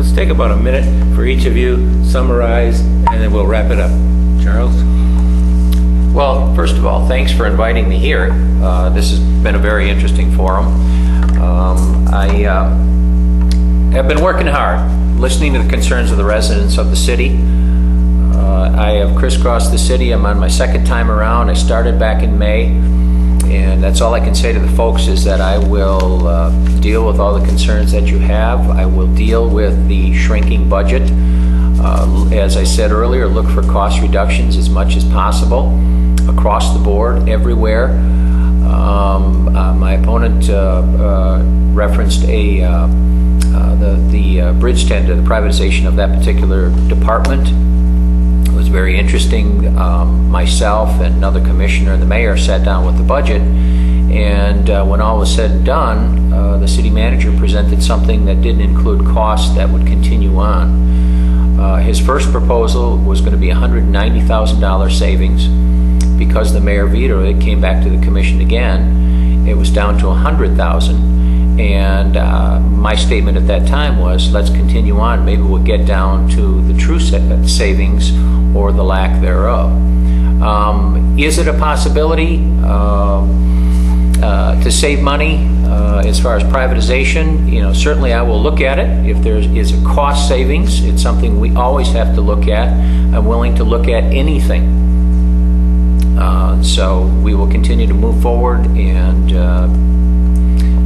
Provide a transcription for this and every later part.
let's take about a minute for each of you, summarize, and then we'll wrap it up. Charles? Well, first of all, thanks for inviting me here. This has been a very interesting forum. I have been working hard, listening to the concerns of the residents of the city. I have crisscrossed the city. I'm on my second time around. I started back in May, and that's all I can say to the folks is that I will deal with all the concerns that you have. I will deal with the shrinking budget. As I said earlier, look for cost reductions as much as possible across the board, everywhere. My opponent referenced the bridge tender, the privatization of that particular department. It was very interesting. Myself and another commissioner and the mayor sat down with the budget, and when all was said and done, the city manager presented something that didn't include costs that would continue on. His first proposal was going to be $190,000 savings. Because the mayor vetoed it, came back to the commission again. It was down to $100,000, and my statement at that time was, let's continue on. Maybe we'll get down to the true savings or the lack thereof. Is it a possibility to save money as far as privatization? You know, certainly I will look at it. If there is a cost savings, it's something we always have to look at. I'm willing to look at anything. So we will continue to move forward, and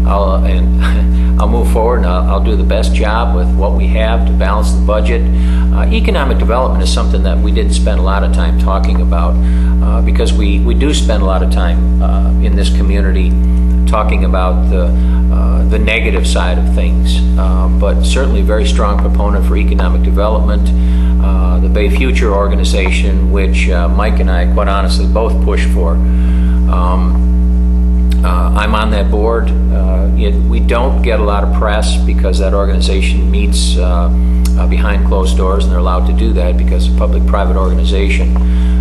I'll move forward, and I'll do the best job with what we have to balance the budget. Economic development is something that we didn't spend a lot of time talking about because we do spend a lot of time in this community talking about the negative side of things, but certainly a very strong proponent for economic development. The Bay Future organization, which Mike and I, quite honestly, both push for. I'm on that board. We don't get a lot of press because that organization meets behind closed doors, and they're allowed to do that because it's a public-private organization.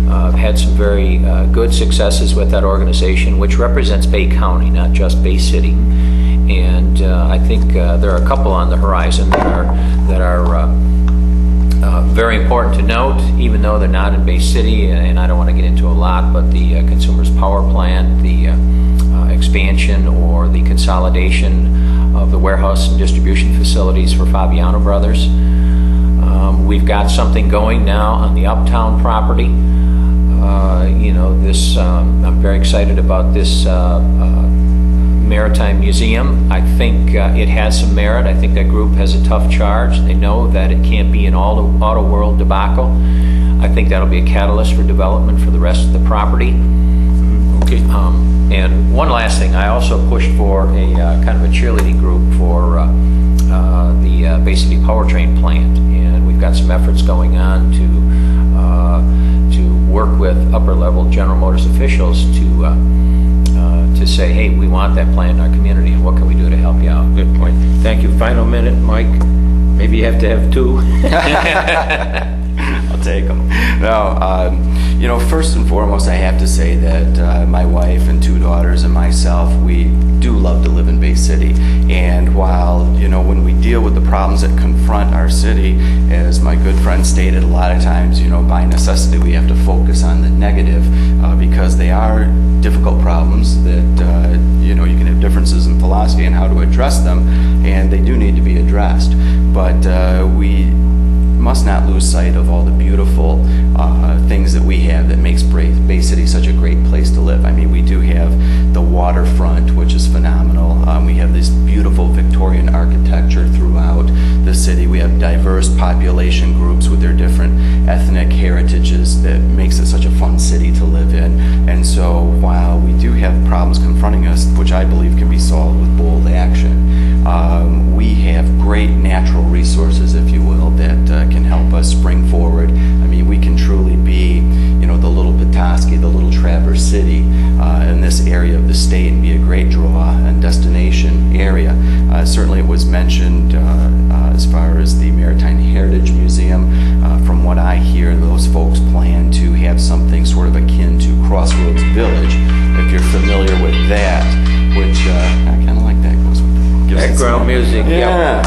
I've had some very good successes with that organization, which represents Bay County, not just Bay City. And I think there are a couple on the horizon that are very important to note, even though they're not in Bay City, and I don't want to get into a lot, but the Consumers Power Plant, the expansion or the consolidation of the warehouse and distribution facilities for Fabiano Brothers. We've got something going now on the Uptown property. You know, this, I'm very excited about this Maritime Museum. I think it has some merit. I think that group has a tough charge. They know that it can't be an auto world debacle. I think that'll be a catalyst for development for the rest of the property. Okay. And one last thing, I also pushed for a kind of a cheerleading group for the Bay City Powertrain plant, and we've got some efforts going on to work with upper level General Motors officials to say, hey, we want that plant in our community, and what can we do to help you out? Good point. Thank you. Final minute, Mike. Maybe you have to have two. I'll take them. No, you know, first and foremost, I have to say that my wife and two daughters and myself, we do love to live in Bay City. And while, you know, when we deal with the problems that confront our city, as my good friend stated, a lot of times, you know, by necessity, we have to focus on the negative because they are difficult problems that, you know, you can have differences in philosophy and how to address them, and they do need to be addressed. But we must not lose sight of all the beautiful things that we have that makes Bay City such a great place to live. I mean, we do have the waterfront, which is phenomenal. We have this beautiful Victorian architecture throughout the city. We have diverse population groups with their different ethnic heritages that makes it such a fun city to live in. And so while we do have problems confronting us, which I believe can be solved with bold action, we have great natural resources, if you will, that can help us spring forward. I mean, we can truly be, you know, the little Petoskey, the little Traverse City in this area of the state, and be a great draw and destination area. Certainly it was mentioned as far as the Maritime Heritage Museum. From what I hear, those folks plan to have something sort of akin to Crossroads Village, if you're familiar with that, which I kind of like that. Goes with background music. Yeah.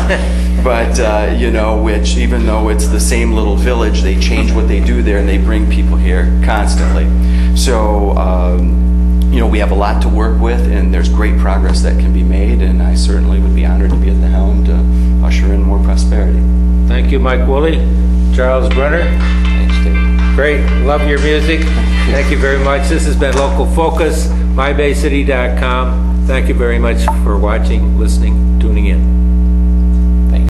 but you know, which even though it's the same little village, they change what they do there and they bring people here constantly. So you know, we have a lot to work with, and there's great progress that can be made, and I certainly would be honored to be at the helm to usher in more prosperity. Thank you, Mike Wooley. Charles Brunner. Thanks, Dave. Great. Love your music. Thank you very much. This has been Local Focus, mybaycity.com. Thank you very much for watching, listening, tuning in.